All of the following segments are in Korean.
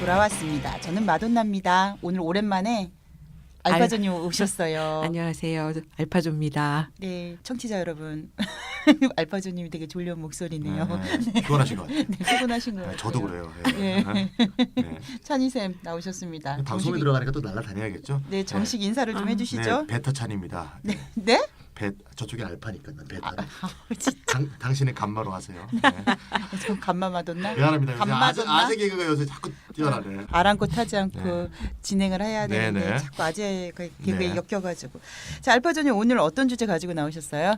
돌아왔습니다. 저는 마돈나입니다. 오늘 오랜만에 알파조님 오셨어요. 안녕하세요. 알파조입니다. 네, 청취자 여러분. 알파조님이 되게 졸려온 목소리네요. 네. 피곤하신 것 같아요. 네, 피곤하신 것 같아요. 저도 그래요. 네. 네. 찬이쌤 나오셨습니다. 방송에 들어가니까 또 날아다녀야겠죠. 네, 정식 인사를 좀 해주시죠. 네, 베타찬입니다. 네? 네? 저쪽이 알파니까 난 베타. 진짜. 당신의 감마로 하세요. 네. 저 감마 마돈나? 미안합니다. 감마돈나? 아재 개그가 요새 자꾸 뛰어나네. 아랑곳하지 않고 네. 진행을 해야 되는데 네. 자꾸 아재 개그에 네. 엮여가지고. 자, 알파조님 오늘 어떤 주제 가지고 나오셨어요?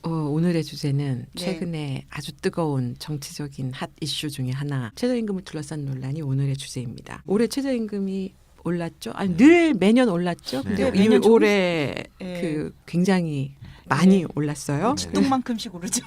오늘의 주제는 네. 최근에 아주 뜨거운 정치적인 핫 이슈 중에 하나, 최저임금을 둘러싼 논란이 오늘의 주제입니다. 올해 최저임금이 올랐죠? 아니 늘 매년 올랐죠. 네. 근데 매년 올해 네. 그 굉장히 많이 네. 올랐어요. 똥만큼씩 오르죠.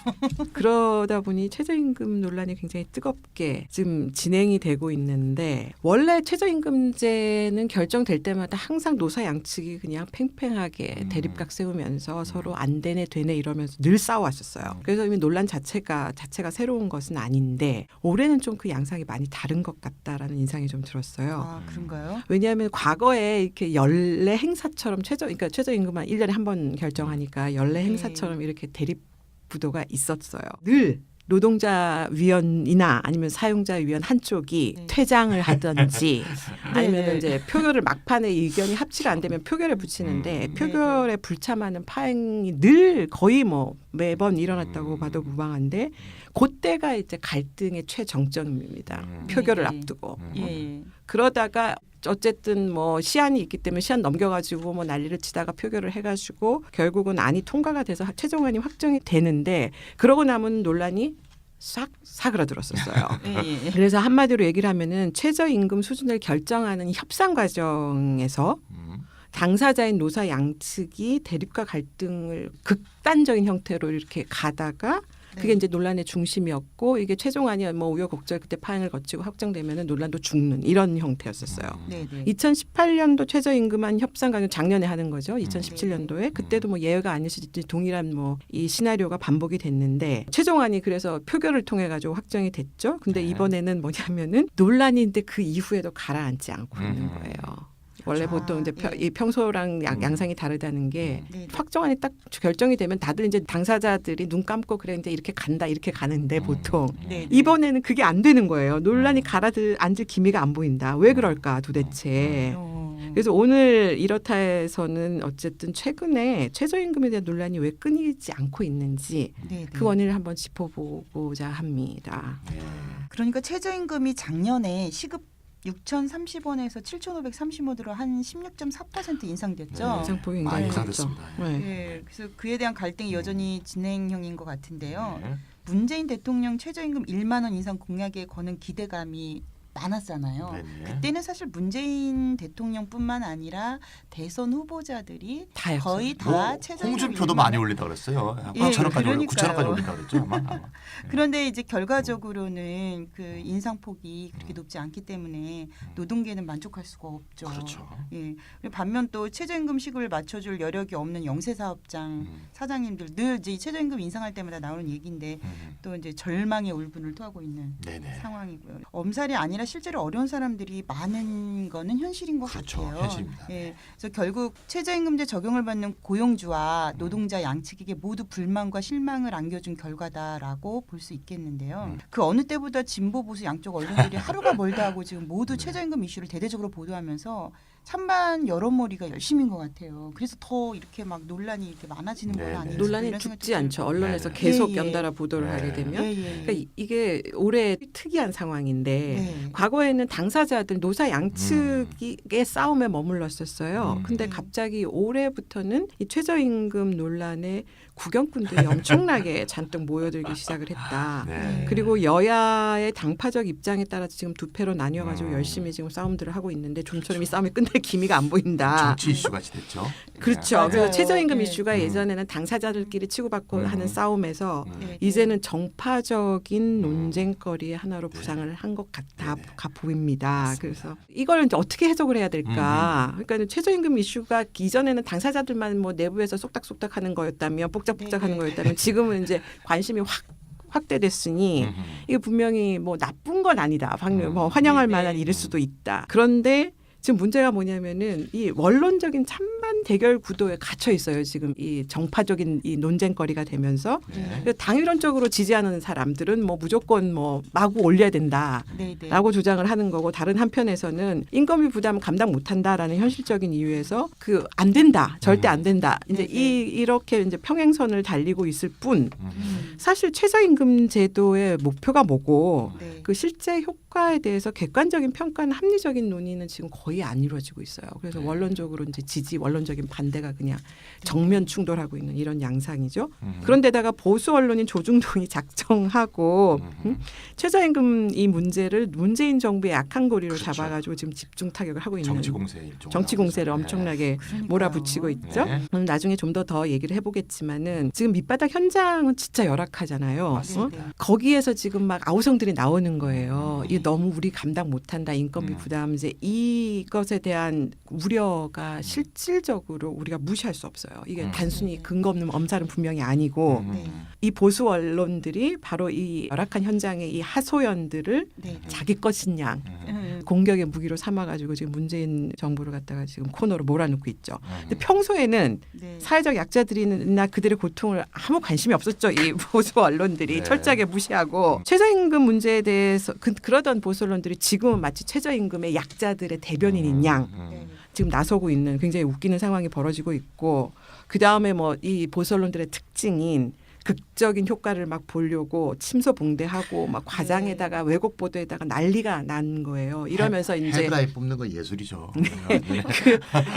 그러다 보니 최저임금 논란이 굉장히 뜨겁게 지금 진행이 되고 있는데, 원래 최저임금제는 결정될 때마다 항상 노사 양측이 그냥 팽팽하게 대립각 세우면서 서로 안 되네 되네 이러면서 늘 싸워왔었어요. 그래서 이미 논란 자체가 새로운 것은 아닌데, 올해는 좀 그 양상이 많이 다른 것 같다라는 인상이 좀 들었어요. 아, 그런가요? 왜냐하면 과거에 이렇게 연례 행사처럼 그러니까 최저임금만 1년에 한 번 결정하니까 연례 행사처럼 이렇게 대립 구도가 있었어요. 늘 노동자 위원이나 아니면 사용자 위원 한쪽이 네. 퇴장을 하든지 아니면 네. 이제 표결을 막판에 의견이 합치가 안 되면 표결에 붙이는데 표결에 불참하는 파행이 늘 거의 뭐 매번 일어났다고 봐도 무방한데, 그때가 이제 갈등의 최정점입니다. 표결을 네. 앞두고. 예. 그러다가 어쨌든 뭐 시한이 있기 때문에 시한 넘겨가지고 뭐 난리를 치다가 표결을 해가지고 결국은 안이 통과가 돼서 최종안이 확정이 되는데, 그러고 남은 논란이 싹 사그라들었었어요. 예. 그래서 한마디로 얘기를 하면은 최저임금 수준을 결정하는 협상 과정에서 당사자인 노사 양측이 대립과 갈등을 극단적인 형태로 이렇게 가다가 그게 이제 논란의 중심이었고, 이게 최종안이 뭐 우여곡절 그때 파행을 거치고 확정되면은 논란도 죽는 이런 형태였었어요. 네, 네. 2018년도 최저임금안 협상 과정 작년에 하는 거죠. 2017년도에 그때도 뭐 예외가 아니시지 동일한 뭐 이 시나리오가 반복이 됐는데, 최종안이 그래서 표결을 통해 가지고 확정이 됐죠. 근데 네. 이번에는 뭐냐면은 논란인데 그 이후에도 가라앉지 않고 있는 거예요. 원래 보통 이제 이 평소랑 양상이 다르다는 게, 네. 확정안이 딱 결정이 되면 다들 이제 당사자들이 눈 감고 그래 이제 이렇게 간다 이렇게 가는데, 보통 네, 네. 이번에는 그게 안 되는 거예요. 논란이 가라앉을 기미가 안 보인다. 왜 그럴까 도대체. 그래서 오늘 이렇다 해서는 어쨌든 최근에 최저임금에 대한 논란이 왜 끊이지 않고 있는지 네, 네. 그 원인을 한번 짚어보고자 합니다. 그러니까 최저임금이 작년에 시급 6,030원에서 7,530원으로 한 16.4% 인상됐죠. 네. 인상폭이 많이 굉장히 컸죠. 인상됐습니다. 네. 네, 그래서 그에 대한 갈등이 여전히 진행형인 것 같은데요. 네. 문재인 대통령 최저임금 1만 원 인상 공약에 거는 기대감이 많았잖아요. 네네. 그때는 사실 문재인 대통령뿐만 아니라 대선 후보자들이 다였어요. 거의 다 뭐 최저임금 홍준표도 1만 많이 원. 올린다 그랬어요. 예, 9천원까지 그러니까요. 9천원까지 올린다 그랬죠. 아마. 그런데 이제 결과적으로는 그 인상폭이 그렇게 높지 않기 때문에 노동계는 만족할 수가 없죠. 그렇죠. 예. 그리고 반면 또 최저임금 시급을 맞춰줄 여력이 없는 영세사업장 사장님들 늘 이제 이 최저임금 인상할 때마다 나오는 얘기인데 또 이제 절망의 울분을 토하고 있는 네네. 상황이고요. 엄살이 아니라 실제로 어려운 사람들이 많은 거는 현실인 것 그렇죠. 같아요. 현실입니다. 예. 그래서 결국 최저임금제 적용을 받는 고용주와 노동자 양측에게 모두 불만과 실망을 안겨준 결과다라고 볼 수 있겠는데요. 그 어느 때보다 진보 보수 양쪽 언론들이 하루가 멀다 하고 지금 모두 최저임금 이슈를 대대적으로 보도하면서 찬반 여론몰이가 열심인 것 같아요. 그래서 더 이렇게 막 논란이 이렇게 많아지는 건 네네. 아닌지 논란이 이런 생각도 죽지 않죠. 들고. 언론에서 네네. 계속 예, 예. 연달아 보도를 네. 하게 되면. 예, 예. 그러니까 이게 올해 특이한 상황인데, 네. 과거에는 당사자들 노사 양측의 싸움에 머물렀었어요. 근데 네. 갑자기 올해부터는 이 최저임금 논란에 구경꾼들이 엄청나게 잔뜩 모여들기 시작을 했다. 네. 그리고 여야의 당파적 입장에 따라서 지금 두 패로 나뉘어가지고 음. 열심히 지금 싸움들을 하고 있는데, 좀처럼 이 싸움이 끝날 기미가 안 보인다. 정치 이슈 같이 됐죠. 그렇죠. 맞아요. 그래서 최저임금 네. 이슈가 예전에는 당사자들끼리 치고받고 하는 싸움에서 네, 이제는 정파적인 논쟁거리의 하나로 네. 부상을 한 것 같아 네네. 보입니다. 맞습니다. 그래서 이걸 이제 어떻게 해석을 해야 될까? 그러니까 최저임금 이슈가 이전에는 당사자들만 뭐 내부에서 쏙닥쏙닥하는 거였다면, 복작복작하는 네네. 거였다면, 지금은 이제 관심이 확 확대됐으니 이게 분명히 뭐 나쁜 건 아니다. 뭐 환영할 만한 일일 수도 있다. 그런데 지금 문제가 뭐냐면은 이 원론적인 찬반 대결 구도에 갇혀 있어요. 지금 이 정파적인 이 논쟁거리가 되면서 네. 당위론적으로 지지하는 사람들은 뭐 무조건 뭐 마구 올려야 된다라고 주장을 하는 거고, 다른 한편에서는 인건비 부담 감당 못한다라는 현실적인 이유에서 그 안 된다, 절대 안 된다. 이제 이렇게 이제 평행선을 달리고 있을 뿐, 사실 최저임금 제도의 목표가 뭐고 그 실제 효과에 대해서 객관적인 평가는 합리적인 논의는 지금 거의 안 이루어지고 있어요. 그래서 원론적으로 이제 지지, 원론적인 반대가 그냥 정면 충돌하고 있는 이런 양상이죠. 그런데다가 보수 언론인 조중동이 작정하고 최저임금 이 문제를 문재인 정부의 약한 고리로 그렇죠. 잡아가지고 지금 집중 타격을 하고 있는 정치 공세 일종. 정치 공세를 엄청나게 몰아붙이고 있죠. 나중에 좀 더 얘기를 해보겠지만은 지금 밑바닥 현장은 진짜 열악하잖아요. 맞습니다. 거기에서 지금 막 아우성들이 나오는 거예요. 이게 너무 우리 감당 못한다, 인건비 부담. 이제 이것에 대한 우려가 실질적으로 우리가 무시할 수 없어요. 이게 단순히 근거 없는 엄살은 분명히 아니고 이 보수 언론들이 바로 이 열악한 현장의 이 하소연들을 자기 것인 양 공격의 무기로 삼아가지고 지금 문재인 정부를 갖다가 지금 코너로 몰아넣고 있죠. 근데 평소에는 사회적 약자들이나 그들의 고통을 아무 관심이 없었죠. 이 보수 언론들이 철저하게 무시하고 최저임금 문제에 대해서 그러던 보수 언론들이 지금은 마치 최저임금의 약자들의 대변인인 양 지금 나서고 있는 굉장히 웃기는 상황이 벌어지고 있고, 그 다음에 뭐 이 보수 언론들의 특징인 극적인 효과를 막 보려고 침소봉대하고 막 과장에다가 왜곡 보도에다가 난리가 난 거예요. 이러면서 이제 헤드라인 뽑는 거 예술이죠.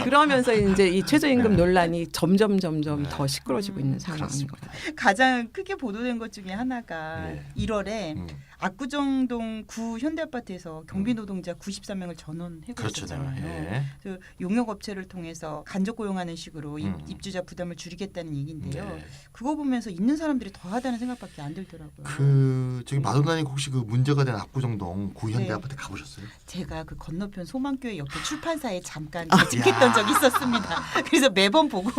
그러면서 이제 이 최저임금 논란이 점점 더 시끄러지고 있는 상황인 거예요. 가장 크게 보도된 것 중에 하나가 1월에 압구정동 구 현대아파트에서 경비 노동자 93명을 전원해고했잖아요. 그 용역업체를 통해서 간접 고용하는 식으로 입주자 부담을 줄이겠다는 얘기인데요. 그거 보면서 있는 사람들이 더하다는 생각밖에 안 들더라고요. 그 저기 마돈나님 혹시 그 문제가 된 압구정동 구 현대아파트 가보셨어요? 제가 그 건너편 소망교회 옆에 출판사에 잠깐 재직했던 적이 있었습니다. 그래서 매번 보고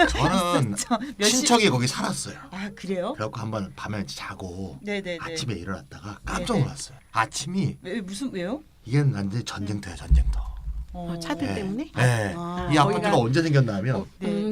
저는 친척이 거기 살았어요. 아 그래요? 그래갖고 한번 밤에 자고 네네네. 아침에 일어났다가 깜짝 놀랐어요. 아침이 왜요? 이게 완전 전쟁터야, 전쟁터. 차들 때문에? 네. 아, 이 아파트가 거기가- 언제 생겼나 하면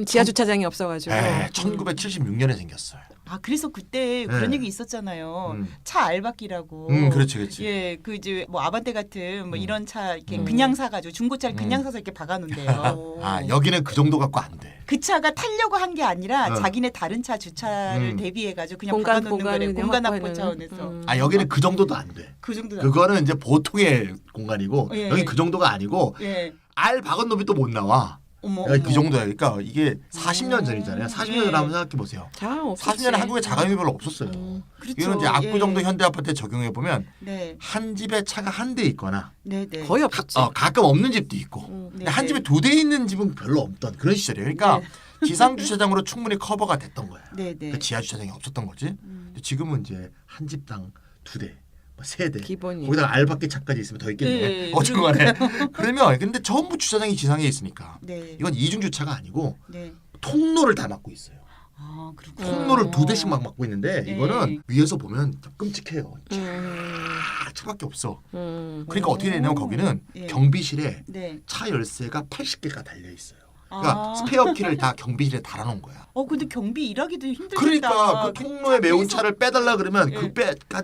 지하 주차장이 없어가지고. 1976년에 생겼어요. 아 그래서 그때 그런 얘기 있었잖아요. 차 알바끼라고. 그렇지, 그렇지. 예, 그 이제 뭐 아반떼 같은 뭐 이런 차 이렇게 그냥 사가지고 중고차를 그냥 사서 이렇게 박아놓는데요. 아 여기는 그 정도 갖고 안 돼. 그 차가 타려고 한 게 아니라 어. 자기네 다른 차 주차를 대비해가지고 그냥 공간- 박아놓는 거래. 공간을 공간 확보 확보해놓는. 차원에서. 아 여기는 그 정도도 안 돼. 그 정도다. 그거는 이제 보통의 공간이고 예. 여기 그 정도가 아니고 예. 알 박은 놈이 또 못 나와. 어머. 여기 그 정도야. 그러니까 이게 40년 전이잖아요. 40년 전에 한번 생각해 보세요. 자, 40년에 한국에 자가용이 별로 없었어요. 그렇죠. 이거는 이제 압구정동 현대아파트에 적용해 보면 네. 한 집에 차가 한 대 있거나 네, 네. 거의 없었지. 가끔 없는 집도 있고 네, 한 네. 집에 2대 있는 집은 별로 없던 그런 시절이에요. 그러니까 지상 주차장으로 충분히 커버가 됐던 거야. 네, 네. 그러니까 지하 주차장이 없었던 거지. 근데 지금은 이제 한 집당 2대, 3대. 기본이. 거기다가 알바끼 차까지 있으면 더 있겠네. 네, 어쨌건간에 그러면 근데 전부 주차장이 지상에 있으니까 네. 이건 이중 주차가 아니고 네. 통로를 다 막고 있어요. 아, 그렇구나. 통로를 2대씩 막 막고 있는데 네. 이거는 위에서 보면 좀 끔찍해요. 차밖에 없어. 그러니까 어떻게 되냐면 거기는 예. 경비실에 네. 차 열쇠가 80개가 달려 있어요. 그러니까 아. 스페어 키를 다 경비실에 달아놓은 거야. 근데 경비 일하기도 힘들겠다. 그러니까 그 통로에 매운 계속- 차를 빼달라 그러면 예. 한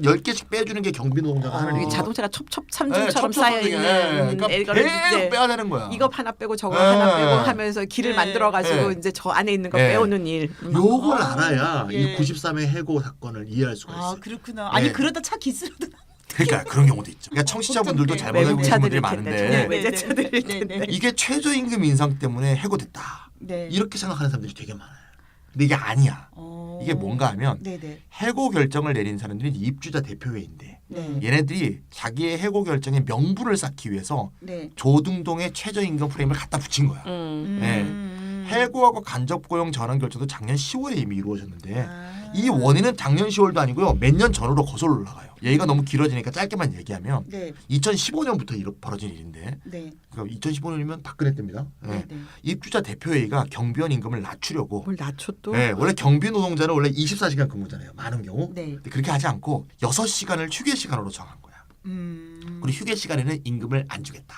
10개씩 빼주는 게 경비 노동자가 하는 이게 일이에요. 자동차가 네, 첩첩삼중처럼 쌓여 있는. 그러니까 계속 빼야 되는 거야. 이거 하나 빼고 저거 네. 하나 빼고 하면서 길을 네. 만들어 가지고 네. 이제 저 안에 있는 거 네. 빼오는 일. 요걸 아, 알아야 예. 이 93회 해고 사건을 이해할 수가 아, 있어요. 그렇구나. 아니 네. 그러다 차 기스로도 그러니까 그런 경우도 있죠. 그러니까 청취자분들도 잘못 알고 계신 분들이 외국차들일 텐데, 많은데 외제차들일 네, 텐데. 네. 이게 최저임금 인상 때문에 해고됐다. 네. 이렇게 생각하는 사람들이 되게 많아요. 근데 이게 아니야. 이게 뭔가 하면 네, 네. 해고 결정을 내린 사람들이 입주자 대표회인데 네. 얘네들이 자기의 해고 결정에 명분을 쌓기 위해서 네. 조등동의 최저임금 프레임을 갖다 붙인 거야. 음. 네. 해고하고 간접 고용 전환 결정도 작년 10월에 이미 이루어졌는데 아. 이 원인은 작년 10월도 아니고요. 몇 년 전으로 거슬러 올라가요. 얘기가 너무 길어지니까 짧게만 얘기하면 네. 2015년부터 벌어진 일인데 네. 그러니까 2015년이면 박근혜 때입니다. 예. 네. 네. 입주자 대표회의가 경비원 임금을 낮추려고 뭘 낮춰 또? 네, 원래 경비 노동자는 원래 24시간 근무잖아요. 많은 경우. 네. 근데 그렇게 하지 않고 6시간을 휴게 시간으로 정한 거야. 그리고 휴게 시간에는 임금을 안 주겠다.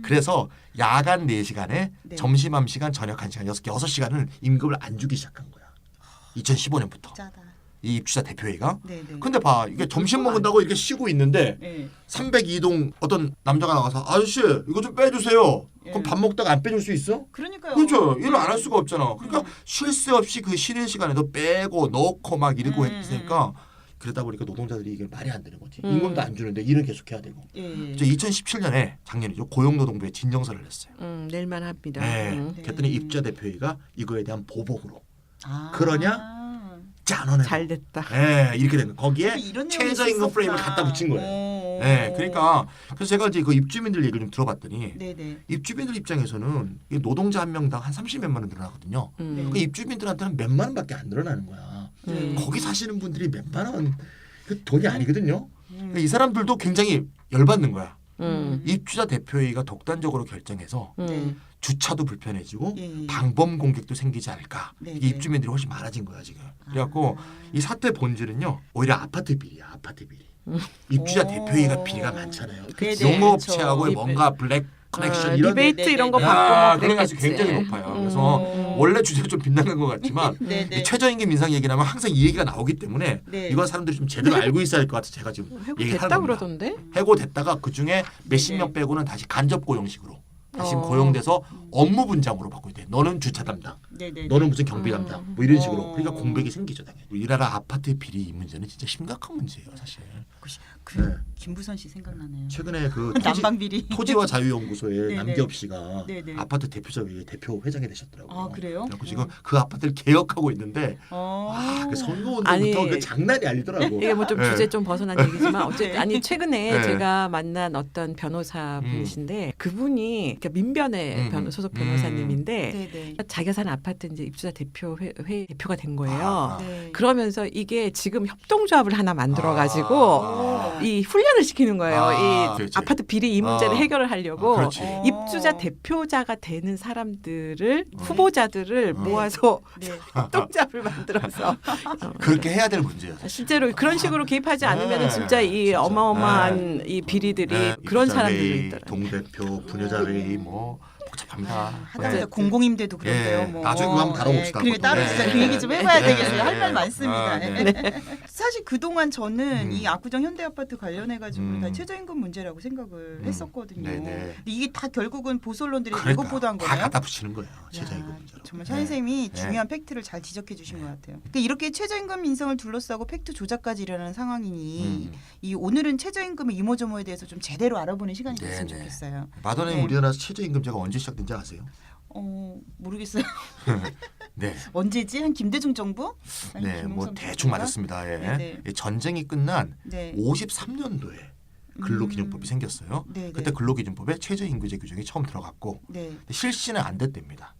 그래서 야간 4시간에 네. 점심 1시간, 저녁 1시간, 6시간을 임금을 안 주기 시작한 거야. 2015년부터. 짜다. 이 입주자 대표회의가. 네, 네. 근데 봐. 이게 점심 먹는다고 이렇게 쉬고 있는데 네. 302동 어떤 남자가 나가서 아저씨 이거 좀 빼주세요. 그럼 예. 밥 먹다가 안 빼줄 수 있어? 그러니까요. 그렇죠. 일을 안 할 수가 없잖아. 그러니까 음. 쉴 새 없이 그 쉬는 시간에도 빼고 넣고 막 이러고 했으니까 그러다 보니까 노동자들이 이게 말이 안 되는 거지. 임금도 안 주는데 일은 계속 해야 되고. 예. 2017년에 작년이죠. 고용노동부에 진정서를 냈어요. 낼만 합니다. 네. 네. 그랬더니 입주자 대표회의가 이거에 대한 보복으로 아. 그러냐? 짠원해. 잘 됐다. 네, 이렇게 된 거. 거기에 이런 내용이 최저임금 있었구나. 프레임을 갖다 붙인 거예요. 오. 네, 그러니까 그래서 제가 이제 그 입주민들 얘기를 좀 들어봤더니 네네. 입주민들 입장에서는 이 노동자 한 명당 한 30몇만 원 늘어나거든요. 네. 그 입주민들한테는 몇만 원밖에 안 늘어나는 거야. 네. 거기 사시는 분들이 몇만 원 그 돈이 아니거든요. 음. 이 사람들도 굉장히 열받는 거야. 음. 입주자 대표회의가 독단적으로 결정해서 네. 주차도 불편해지고 예. 방범 공격도 생기지 않을까. 네, 이게 네. 입주민들이 훨씬 많아진 거야 지금. 그래갖고 아. 이 사태 본질은요. 오히려 아파트 비리야. 아파트 비리. 입주자 오. 대표회의가 비리가 많잖아요. 네, 네, 용어업체하고 그렇죠. 뭔가 블랙 커넥션 이런 리베이트 네, 네, 이런 거 네. 받고 야, 뭐 그런 가지고 그랬겠지. 굉장히 높아요. 그래서 음. 원래 주제가 좀 빗나간 것 같지만 네네. 이 최저임금 인상 얘기 나면 항상 이 얘기가 나오기 때문에 네. 이건 사람들이 좀 제대로 알고 있어야 할 것 같아서 제가 지금 얘기하는 해고됐다 겁니다. 그러던데? 해고됐다가 그중에 몇십 네. 명 빼고는 다시 간접 고용식으로 다시 어. 고용돼서 업무 분장으로 바꾸게 돼. 너는 주차 담당, 네네. 너는 무슨 경비 담당, 뭐 이런 식으로. 어. 그러니까 공백이 생기죠 당연히. 우리나라 아파트 비리 이 문제는 진짜 심각한 문제예요 사실. 그 네. 김부선 씨 생각나네요. 최근에 그 난방 비리. 토지와 자유연구소의 네네. 남기업 씨가 네네. 아파트 대표자회의 대표 회장이 되셨더라고요. 아, 그래요? 그래서 지금 그 아파트를 개혁하고 있는데 그 선거운동부터 아니, 그 장난이 아니더라고. 이게 뭐 좀 네. 주제 좀 벗어난 얘기지만 어쨌든 네. 아니 최근에 네. 제가 만난 어떤 변호사 분이신데 그분이 그러니까 민변의 소속 변호사님인데 네네. 자기가 사는 아파트 이제 입주자 대표회 대표가 된 거예요. 아. 네. 그러면서 이게 지금 협동조합을 하나 만들어 가지고 아. 이 훈련을 시키는 거예요. 아, 이 그렇지. 아파트 비리 이 문제를 아. 해결을 하려고 그렇지. 입주자 대표자가 되는 사람들을 후보자들을 네. 모아서 네. 협동조합을 만들어서 그렇게 해야 될 문제예요. 실제로 그런 식으로 개입하지 않으면 네. 진짜 이 진짜. 어마어마한 이 비리들이 네, 그런 입주자 사람들도 회의, 있더라고요. 동대표, 분여자회의 뭐 복잡합니다. 하다못해 네. 공공임대도 그런데요. 예, 뭐. 나중에 그거 한번 다뤄봅시다. 그리고 따로 네. 진짜 그 얘기 좀 해봐야 네. 되겠어요. 할 말 네. 많습니다. 아, 네. 사실 그동안 저는 음. 이 압구정 현대아파트 관련해가지고 다 음. 최저임금 문제라고 생각을 했었거든요. 네네. 근데 이게 다 결국은 보수 언론들이 그러니까 왜곡보도한 다 거예요. 갖다 붙이는 거예요. 야, 최저임금 문제로. 정말 네. 차 선생님이 네. 중요한 팩트를 잘 지적해 주신 것 같아요. 근데 이렇게 최저임금 인상을 둘러싸고 팩트 조작까지 일어나는 상황이니 이 오늘은 최저임금의 이모저모에 대해서 좀 제대로 알아보는 시간이 됐으면 네네. 좋겠어요. 마더님 네. 우리나라 최저임금제가 언제 시작된지 아세요? 모르겠어요. 네. 언제지? 한 김대중 정부? 아니, 네, 뭐 김영삼 대충 정부인가? 맞았습니다. 예. 네네. 이 전쟁이 끝난 네. 53년도에 근로기준법이 생겼어요. 네네. 그때 근로기준법에 최저임금제 규정이 처음 들어갔고 네. 근데 실시는 안 됐답니다.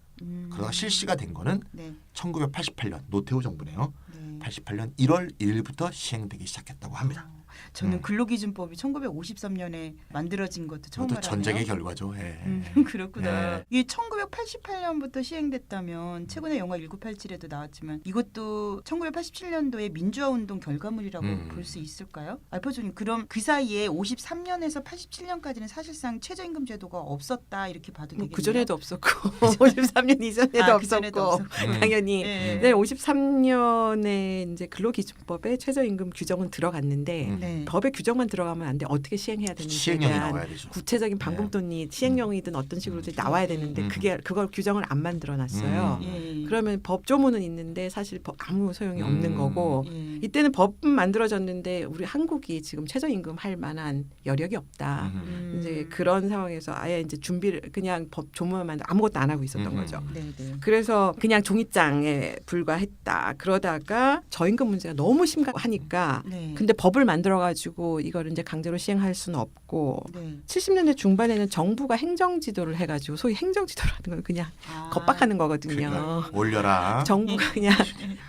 그러다가 실시가 된 거는 네. 1988년 노태우 정부네요. 네. 88년 1월 1일부터 시행되기 시작했다고 합니다. 저는 근로기준법이 1953년에 만들어진 것도 처음 그것도 알았네요. 전쟁의 결과죠. 예. 그렇구나. 네. 이게 1988년부터 시행됐다면 최근에 영화 1987에도 나왔지만 이것도 1987년도에 민주화 운동 결과물이라고 볼 수 있을까요? 알파주님 그럼 그 사이에 53년에서 87년까지는 사실상 최저임금 제도가 없었다 이렇게 봐도 되겠네요. 그 전에도 없었고 53년 이전에도 그 전에도 없었고 없었고. 당연히 네. 네, 53년에 이제 근로기준법에 최저임금 규정은 들어갔는데 네. 법에 규정만 들어가면 안 돼. 어떻게 시행해야 되는지에 시행령이 대한 나와야 되죠. 구체적인 방법론이 시행령이든 어떤 식으로든 나와야 되는데 그걸 규정을 안 만들어 놨어요. 예. 그러면 법조문은 있는데 사실 아무 소용이 없는 거고 예. 이때는 법은 만들어졌는데 우리 한국이 지금 최저임금 할 만한 여력이 없다. 이제 그런 상황에서 아예 이제 준비를 그냥 법 조문만 만들 아무것도 안 하고 있었던 거죠. 네, 네. 그래서 그냥 종이장에 불과했다. 그러다가 저임금 문제가 너무 심각하니까 네. 근데 법을 만들어 만들어가지고 이거를 이제 강제로 시행할 수는 없고 네. 70년대 중반에는 정부가 행정지도를 해가지고 소위 행정지도라는 건 그냥 겁박하는 거거든요. 그러니까 올려라. 정부가 그냥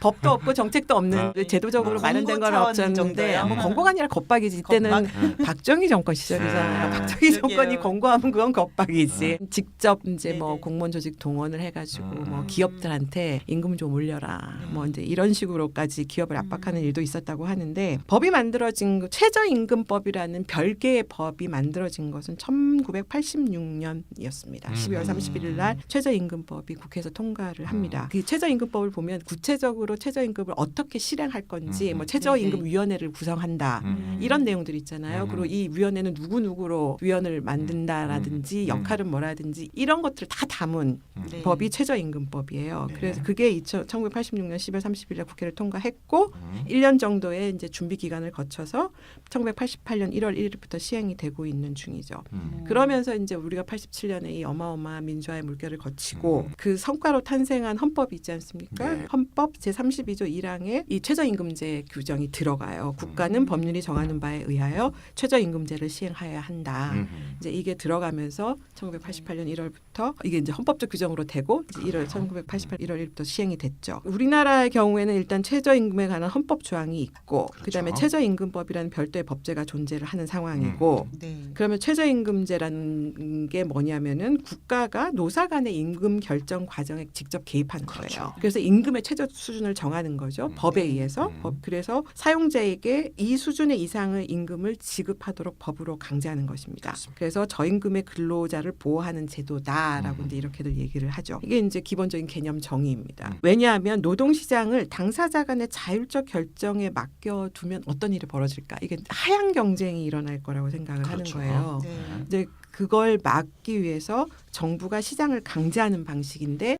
법도 없고 정책도 없는 네. 제도적으로 마련된 건 권고 차원 없었는데 정도예요? 뭐 권고가 아니라 겁박이지. 이때는 박정희 정권 시절이잖아요. 네. 박정희 정권이 그러게요. 권고하면 그건 겁박이지. 직접 이제 뭐 네네. 공무원 조직 동원을 해가지고 뭐 기업들한테 임금 좀 올려라. 뭐 이제 이런 식으로까지 기업을 압박하는 일도 있었다고 하는데 법이 만들어진 최저임금법이라는 별개의 법이 만들어진 것은 1986년이었습니다. 12월 31일 날 최저임금법이 국회에서 통과를 합니다. 그 최저임금법을 보면 구체적으로 최저임금을 어떻게 실행할 건지 뭐 최저임금위원회를 구성한다. 이런 내용들이 있잖아요. 그리고 이 위원회는 누구누구로 위원을 만든다라든지 역할은 뭐라든지 이런 것들을 다 담은 네. 법이 최저임금법이에요. 네. 그래서 그게 1986년 10월 30일 날 국회를 통과했고 1년 정도의 이제 준비 기간을 거쳐서 1988년 1월 1일부터 시행이 되고 있는 중이죠. 그러면서 이제 우리가 87년에 이 어마어마한 민주화의 물결을 거치고 그 성과로 탄생한 헌법이 있지 않습니까? 네. 헌법 제32조 1항에 이 최저임금제 규정이 들어가요. 국가는 법률이 정하는 바에 의하여 최저임금제를 시행하여야 한다. 이제 이게 들어가면서 1988년 1월부터 이게 이제 헌법적 규정으로 되고 이제 1988 1월 1일부터 시행이 됐죠. 우리나라의 경우에는 일단 최저임금에 관한 헌법 조항이 있고 그렇죠. 그다음에 최저임금법이라는 별도의 법제가 존재를 하는 상황이고 네. 그러면 최저임금제라는 게 뭐냐면은 국가가 노사 간의 임금 결정 과정에 직접 개입하는 그렇죠. 거예요. 그래서 임금의 최저 수준을 정하는 거죠. 법에 의해서. 그래서 사용자에게 이 수준의 이상의 임금을 지급하도록 법으로 강제하는 것입니다. 그렇습니다. 그래서 저임금의 근로자를 보호하는 제도다라고 이제 이렇게들 얘기를 하죠. 이게 이제 기본적인 개념 정의입니다. 왜냐하면 노동시장을 당사자 간의 자율적 결정에 맡겨두면 어떤 일이 벌어질까? 이게 하향 경쟁이 일어날 거라고 생각을 하는 그렇죠. 거예요. 네. 이제 그걸 막기 위해서 정부가 시장을 강제하는 방식인데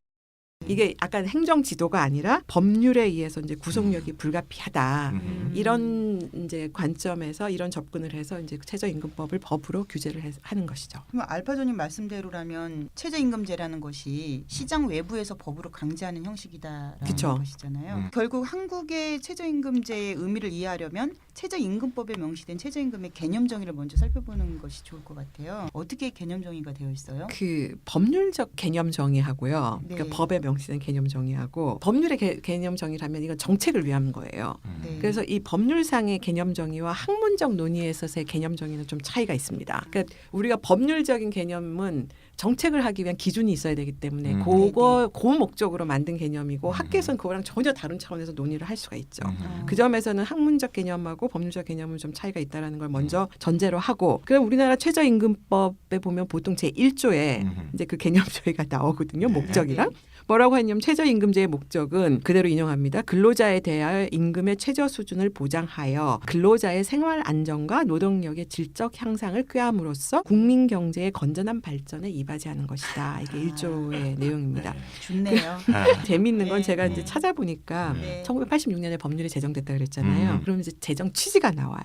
이게 약간 행정 지도가 아니라 법률에 의해서 이제 구속력이 불가피하다. 이런 이제 관점에서 이런 접근을 해서 이제 최저임금법을 법으로 규제를 하는 것이죠. 그럼 알파조님 말씀대로라면 최저임금제라는 것이 시장 외부에서 법으로 강제하는 형식이다라는 그쵸. 것이잖아요. 결국 한국의 최저임금제의 의미를 이해하려면 최저임금법에 명시된 최저임금의 개념 정의를 먼저 살펴보는 것이 좋을 것 같아요. 어떻게 개념 정의가 되어 있어요? 그 법률적 개념 정의하고요. 네. 그러니까 법에 명시된 개념 정의하고 법률의 개념 정의라면 이건 정책을 위한 거예요. 네. 그래서 이 법률상의 개념 정의와 학문적 논의에 있어서의 개념 정의는 좀 차이가 있습니다. 그러니까 우리가 법률적인 개념은 정책을 하기 위한 기준이 있어야 되기 때문에 그거 그 목적으로 만든 개념이고 학계에서는 그거랑 전혀 다른 차원에서 논의를 할 수가 있죠. 그 점에서는 학문적 개념하고 법률적 개념은 좀 차이가 있다라는 걸 먼저 전제로 하고 그럼 우리나라 최저임금법에 보면 보통 제1조에 이제 그 개념 저희가 나오거든요. 목적이랑. 뭐라고 했냐면 최저임금제의 목적은 그대로 인용합니다. 근로자에 대하여 임금의 최저 수준을 보장하여 근로자의 생활 안정과 노동력의 질적 향상을 꾀함으로써 국민 경제의 건전한 발전에 이바지하는 것이다. 이게 1조의 내용입니다. 좋네요. 재미있는 건 네. 제가 이제 찾아보니까 네. 1986년에 법률이 제정됐다 그랬잖아요. 그럼 이제 제정 취지가 나와요.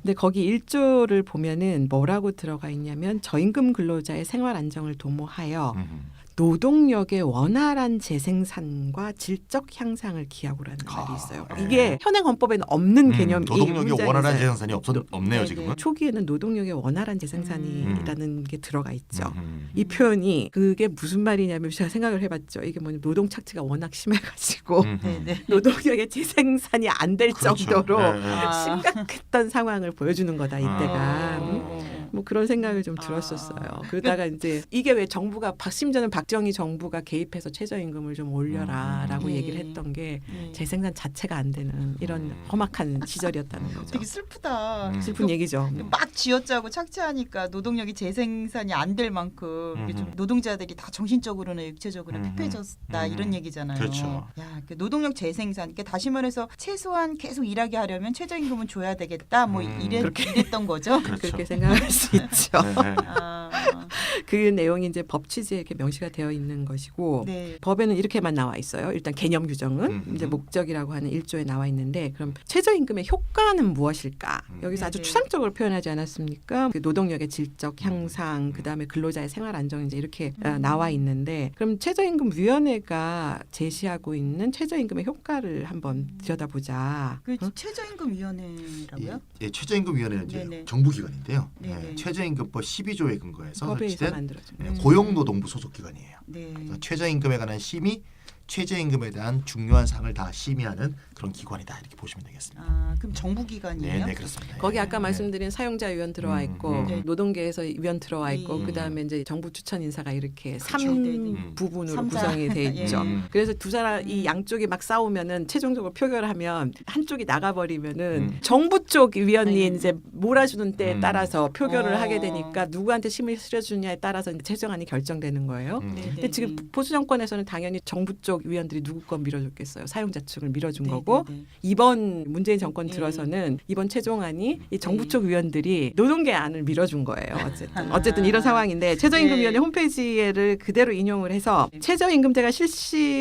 근데 거기 1조를 보면은 뭐라고 들어가 있냐면 저임금 근로자의 생활 안정을 도모하여 노동력의 원활한 재생산과 질적 향상을 기하고라는 말이 있어요. 네. 이게 현행 헌법에는 없는 개념이 노동력의 원활한 문장에서 재생산이 없네요 네, 지금은. 네. 초기에는 노동력의 원활한 재생산이라는 게 들어가 있죠. 이 표현이 그게 무슨 말이냐면 제가 생각을 해봤죠. 이게 뭐냐면 노동 착취가 워낙 심해가지고 네. 노동력의 재생산이 안 될 그렇죠. 정도로 네, 네. 심각했던 상황을 보여주는 거다 이때가. 뭐 그런 생각을 좀 들었었어요. 그러다가 이제 이게 왜 정부가 심지어는 박정희 정부가 개입해서 최저임금을 좀 올려라라고 네. 얘기를 했던 게 네. 재생산 자체가 안 되는 이런 험악한 시절이었다는 거죠. 되게 슬프다. 슬픈 얘기죠. 막 쥐어짜고 착취하니까 노동력이 재생산이 안 될 만큼 이게 좀 노동자들이 다 정신적으로나 육체적으로 피폐해졌다 이런 얘기잖아요. 그렇죠. 야, 그 노동력 재생산. 그러니까 다시 말해서 최소한 계속 일하게 하려면 최저임금은 줘야 되겠다. 뭐 이랬던 거죠. 그렇죠. 그렇게 생각할 수 있죠. 네. 아, 그 내용이 이제 법 취지에 이렇게 명시가 되어 있는 것이고 네. 법에는 이렇게만 나와 있어요. 일단 개념 규정은 이제 목적이라고 하는 1조에 나와 있는데 그럼 최저임금의 효과는 무엇일까? 여기서 아주 네네. 추상적으로 표현하지 않았습니까? 그 노동력의 질적 향상, 그다음에 근로자의 생활 안정 이제 이렇게 나와 있는데 그럼 최저임금위원회가 제시하고 있는 최저임금의 효과를 한번 들여다보자. 그 최저임금위원회라고요? 예, 최저임금위원회는 이제 네네. 정부기관인데요. 네네. 예, 최저임금법 12조에 근거해서 법에 의해서 설치된 만들어진 예, 거죠. 고용노동부 소속기관이에요. 네. 그래서 최저임금에 관한 심의, 최저임금에 대한 중요한 사항을 다 심의하는 그런 기관이다 이렇게 보시면 되겠습니다. 아, 그럼 정부기관이에요? 네, 그렇습니다. 거기 예, 아까 예. 말씀드린 사용자 위원 들어와 있고 네. 노동계에서 위원 들어와 있고 예. 그다음에 이제 정부 추천 인사가 이렇게 그렇죠. 삼 네, 네. 부분으로 삼자. 구성이 돼 있죠. 예. 그래서 두 사람 이 양쪽이 막 싸우면은 최종적으로 표결을 하면 한쪽이 나가버리면은 정부 쪽 위원이 네. 이제 몰아주는 때에 따라서 표결을 어. 하게 되니까 누구한테 힘을 실어주냐에 따라서 이제 최종안이 결정되는 거예요. 네, 근데 네, 지금 네. 보수 정권에서는 당연히 정부 쪽 위원들이 누구 건 밀어줬겠어요. 사용자 측을 밀어준 네, 거고 네, 네. 이번 문재인 정권 네. 들어서는 이번 최종안이 이 정부 네. 쪽 위원들이 노동계 안을 밀어준 거예요. 어쨌든 이런 상황인데 최저임금위원회 네. 홈페이지를 그대로 인용을 해서 네. 최저임금제가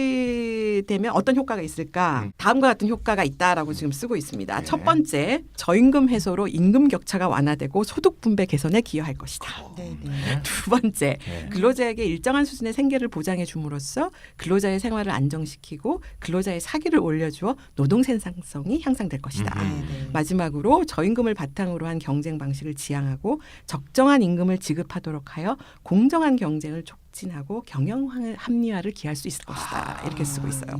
실시되면 어떤 효과가 있을까? 다음과 같은 효과가 있다라고 지금 쓰고 있습니다. 네. 첫 번째, 저임금 해소로 임금 격차가 완화되고 소득 분배 개선에 기여할 것이다. 네, 네. 두 번째, 네. 근로자에게 일정한 수준의 생계를 보장해 줌으로써 근로자의 생활을 안정시키고 근로자의 사기를 올려주어 노동 생산성이 향상될 것이다. 네, 네. 마지막으로 저임금을 바탕으로 한 경쟁 방식을 지향하고 적정한 임금을 지급하도록 하여 공정한 경쟁을 촉진하고 경영 합리화를 기할 수 있을 것이다. 이렇게 쓰고 있어요.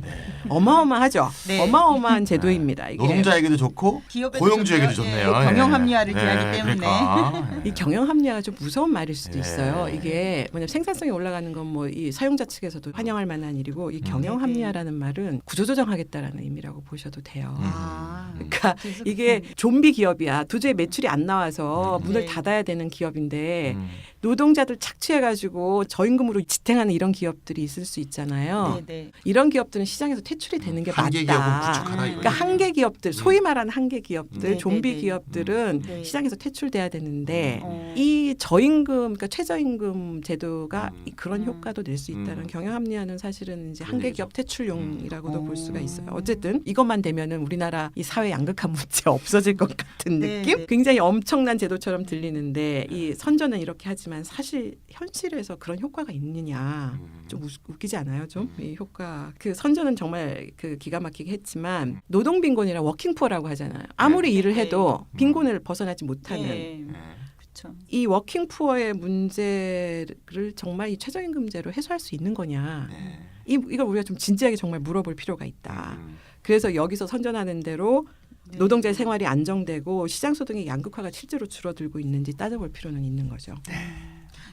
어마어마하죠. 네. 어마어마한 제도입니다. 이게. 노동자에게도 좋고 기업에도 고용주에게도 좋네요. 좋네요. 예, 경영 예. 합리화를 예, 기하기 때문에. 그러니까. 이 경영 합리화가 좀 무서운 말일 수도 예. 있어요. 이게 뭐냐면 생산성이 올라가는 건 뭐 이 사용자 측에서도 환영할 만한 일이고 이 경영 합리화라는 말은 구조조정하겠다라는 의미라고 보셔도 돼요. 아, 그러니까 그래서 이게 좀비 기업이야. 도저히 매출이 안 나와서 문을 네. 닫아야 되는 기업인데 노동자들 착취해가지고 저임금으로 지탱하는 이런 기업들이 있을 수 있잖아요. 네, 네. 이런 기업들은 시장에서 퇴출이 되는 게 한계 맞다. 기업은 구축하라 이거예요. 그러니까 한계 기업들, 소위 말하는 한계 기업들, 네, 좀비 네, 네. 기업들은 네. 시장에서 퇴출돼야 되는데 어. 이 저임금, 그러니까 최저임금 제도가 그런 음. 효과도 낼 수 있다는 경영 합리화는 사실은 이제 한계 얘기죠. 기업 퇴출용이라고도 볼 수가 있어요. 음. 어쨌든 이것만 되면은 우리나라 이 사회 양극화 문제 없어질 것 같은 네, 느낌? 네. 굉장히 엄청난 제도처럼 들리는데 이 선전은 이렇게 하지만 사실 현실에서 그런 효과가 있느냐 좀 웃기지 않아요? 좀 이 효과 그 선전은 정말 그 기가 막히게 했지만 노동 빈곤이라 워킹 푸어라고 하잖아요. 아무리 네. 일을 해도 빈곤을 벗어나지 못하는 예. 그렇죠. 이 워킹 푸어의 문제를 정말 이 최저임금제로 해소할 수 있는 거냐? 이걸 우리가 좀 진지하게 정말 물어볼 필요가 있다. 그래서 여기서 선전하는 대로 네. 노동자의 생활이 안정되고 시장 소득의 양극화가 실제로 줄어들고 있는지 따져볼 필요는 있는 거죠.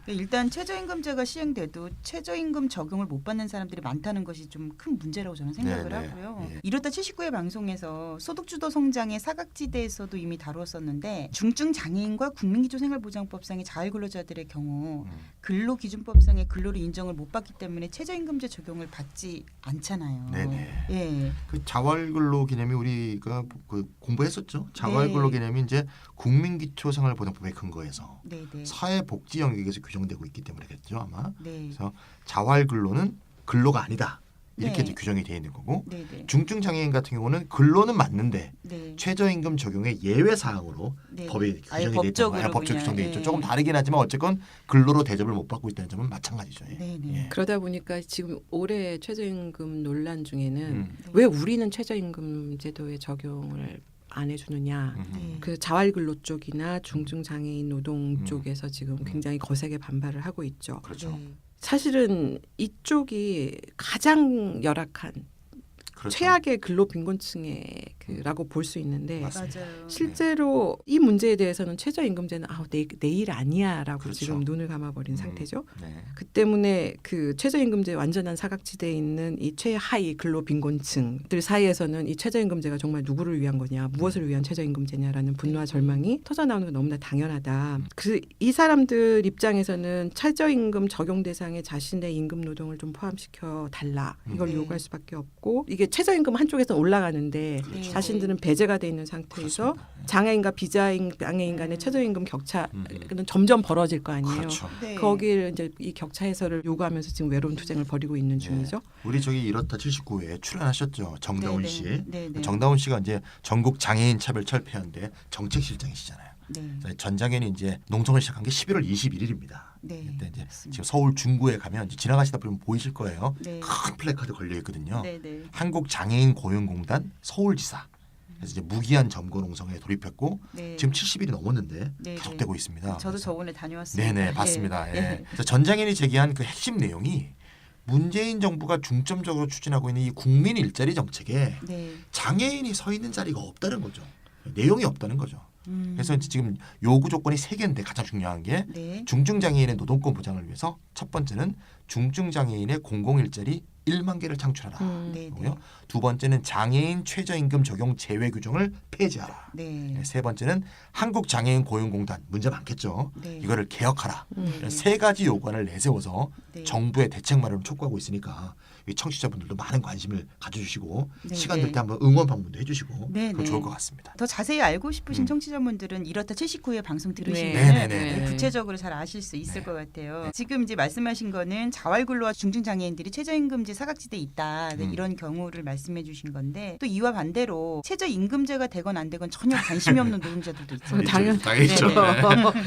일단 최저임금제가 시행돼도 최저임금 적용을 못 받는 사람들이 많다는 것이 좀 큰 문제라고 저는 생각을 네, 네. 하고요. 예. 이렇다 79회 방송에서 소득주도 성장의 사각지대에서도 이미 다루었었는데 중증 장애인과 국민기초생활보장법상의 자율근로자들의 경우 근로기준법상의 근로를 인정을 못 받기 때문에 최저임금제 적용을 받지 않잖아요. 네네. 예. 그 자활근로 개념이 우리가 그 공부했었죠. 자활근로 네. 개념이 이제 국민기초생활보장법에 근거해서 네, 네. 사회복지 영역에서 규정되고 있기 때문이겠죠 아마. 네. 그래서 자활근로는 근로가 아니다 이렇게 네. 이제 규정이 되어 있는 거고 네, 네. 중증 장애인 같은 경우는 근로는 맞는데 네. 최저임금 적용의 예외 사항으로 네. 법에 아예 규정이 돼 있다. 법적으로 법적 그냥, 규정돼 있죠. 예. 조금 다르긴 하지만 어쨌건 근로로 대접을 못 받고 있다는 점은 마찬가지죠. 예. 네, 네. 예. 그러다 보니까 지금 올해 최저임금 논란 중에는 네. 왜 우리는 최저임금 제도에 적용을 안 해주느냐. 네. 그 자활근로 쪽이나 중증 장애인 노동 쪽에서 지금 음. 굉장히 거세게 반발을 하고 있죠. 그렇죠. 네. 사실은 이쪽이 가장 열악한 그렇죠. 최악의 근로 빈곤층의 그라고 볼 수 있는데 맞습니다. 맞아요. 실제로 이 문제에 대해서는 최저임금제는 내일 아니야라고 그렇죠. 지금 눈을 감아버린 상태죠. 네. 그 때문에 그 최저임금제 완전한 사각지대에 있는 이 최하위 근로 빈곤층들 사이에서는 이 최저임금제가 정말 누구를 위한 거냐, 무엇을 위한 최저임금제냐라는 분노와 절망이 터져나오는 건 너무나 당연하다. 이 사람들 입장에서는 최저임금 적용 대상에 자신의 임금 노동을 좀 포함시켜 달라 이걸 네. 요구할 수밖에 없고 이게 최저임금 한쪽에서 올라가는데 네. 자신들은 배제가 돼 있는 상태에서 그렇습니다. 장애인과 비장애인 간의 최저임금 격차는 점점 벌어질 거 아니에요. 그렇죠. 네. 거기를 이제 이 격차 해소를 요구하면서 지금 외로운 투쟁을 벌이고 있는 네. 중이죠. 우리 저기 이렇다 79회 출연하셨죠. 정다운 네, 씨. 네. 네, 네. 정다운 씨가 이제 전국 장애인 차별 철폐연대 정책실장이시잖아요. 네. 전 장애인이 이제 농성을 시작한 게 11월 21일입니다. 네. 그때 이제 맞습니다. 지금 서울 중구에 가면 이제 지나가시다 보면 보이실 거예요. 네. 큰 플래카드 걸려 있거든요. 네, 네. 한국 장애인 고용공단 서울지사. 그래서 이제 무기한 점거 농성에 돌입했고 네. 지금 70일이 넘었는데 네, 계속되고 있습니다. 저도 그래서 저번에 다녀왔습니다. 네네 봤습니다. 네. 예. 네. 그래서 전 장애인이 제기한 그 핵심 내용이 문재인 정부가 중점적으로 추진하고 있는 이 국민 일자리 정책에 네. 장애인이 서 있는 자리가 없다는 거죠. 내용이 없다는 거죠. 음. 그래서 지금 요구 조건이 3개인데 가장 중요한 게 네. 중증 장애인의 노동권 보장을 위해서 첫 번째는 중증 장애인의 공공 일자리 1만 개를 창출하라. 네, 네. 고요. 두 번째는 장애인 최저임금 적용 제외 규정을 폐지하라. 네. 세 번째는 한국 장애인 고용공단 문제 많겠죠. 네. 이거를 개혁하라. 네. 이런 3가지 요구안을 내세워서 네. 정부의 대책 마련을 촉구하고 있으니까 이 청취자분들도 많은 관심을 가져주시고 네, 시간 네. 될 때 한번 응원 방문도 해주시고 네, 그거 네. 좋을 것 같습니다. 더 자세히 알고 싶으신 음. 청취자분들은 이렇다 79회 방송 들으시면 네, 네, 네. 구체적으로 잘 아실 수 있을 네. 것 같아요. 지금 이제 말씀하신 거는 자활근로와 중증장애인들이 최저임금제 사각지대에 있다. 네, 이런 경우를 말씀해 주신 건데 또 이와 반대로 최저임금제가 되건 안 되건 전혀 관심이 없는 노동자들도 있어요. 당연히죠. 네,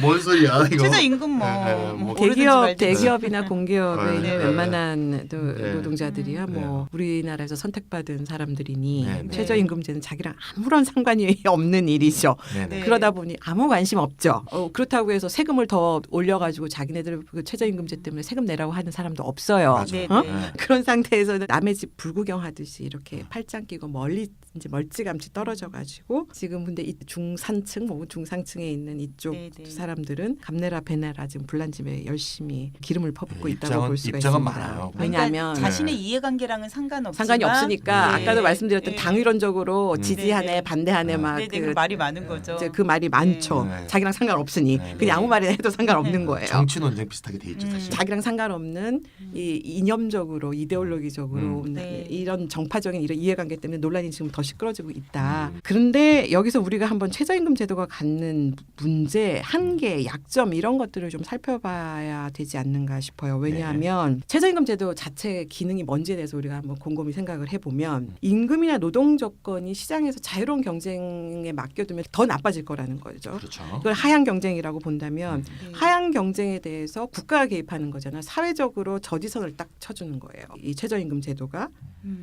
뭔 소리야 이거. 최저임금 뭐, 네, 뭐 뭐 오르든지 대기업, 말든지. 대기업이나 공기업에 네, 있는 네, 웬만한 네. 노동자들이야 뭐 우리나라에서 선택받은 사람들이니 네, 네. 최저임금제는 자기랑 아무런 상관이 없는 일이죠. 네네. 네. 그러다 보니 아무 관심 없죠. 그렇다고 해서 세금을 더 올려가지고 자기네들 그 최저임금제 때문에 세금 내라고 하는 사람도 없어요. 맞아요. 네, 어? 네. 그런 상태에서는 남의 집 불구경하듯이 이렇게 팔짱 끼고 멀리 이제 멀찌감치 떨어져가지고 지금 근데 이 중산층, 뭐 중상층에 있는 이쪽 네, 네. 사람들은 감내라 배내라 지금 불난집에 열심히 기름을 퍼붓고 네, 있다고 볼 수가 입장은 있습니다. 많아요. 왜냐하면 그러니까 자신의 이해관계랑은 상관없지만 상관이 없으니까 네. 아까도 말씀드렸던 네. 당위론적으로 지지하네 네, 네. 반대하네 막 네, 네, 그 말이 많은 거죠. 이제 그 말이 많죠. 네. 자기랑 상관없으니 네, 네. 그냥 아무 말이나 해도 상관없는 네. 거예요. 정치 논쟁 비슷하게 돼 있죠 사실. 자기랑 상관없는 이 이념적으로 이데올로기적으로 네. 이런 정파적인 이런 이해관계 때문에 논란이 지금 더 시끄러지고 있다. 그런데 여기서 우리가 한번 최저임금 제도가 갖는 문제, 한계, 약점 이런 것들을 좀 살펴봐야 되지 않는가 싶어요. 왜냐하면 최저임금 제도 자체 기능이 뭔지에 대해서 우리가 한번 곰곰이 생각을 해보면 임금이나 노동 조건이 시장에서 자유로운 경쟁에 맡겨두면 더 나빠질 거라는 거죠. 그렇죠. 이걸 하향 경쟁이라고 본다면 네. 하향 경쟁에 대해서 국가가 개입하는 거잖아요. 사회적으로 저지선을 딱 쳐주는 거예요. 이 최저임금 제도가.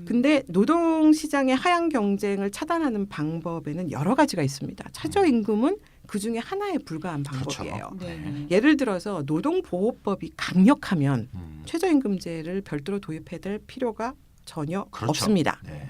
근데 노동 시장의 하향 경쟁을 차단하는 방법에는 여러 가지가 있습니다. 최저임금은 그 중에 하나에 불과한 방법이에요. 그렇죠. 네. 예를 들어서 노동보호법이 강력하면 음. 최저임금제를 별도로 도입해야 될 필요가 전혀 그렇죠. 없습니다. 네.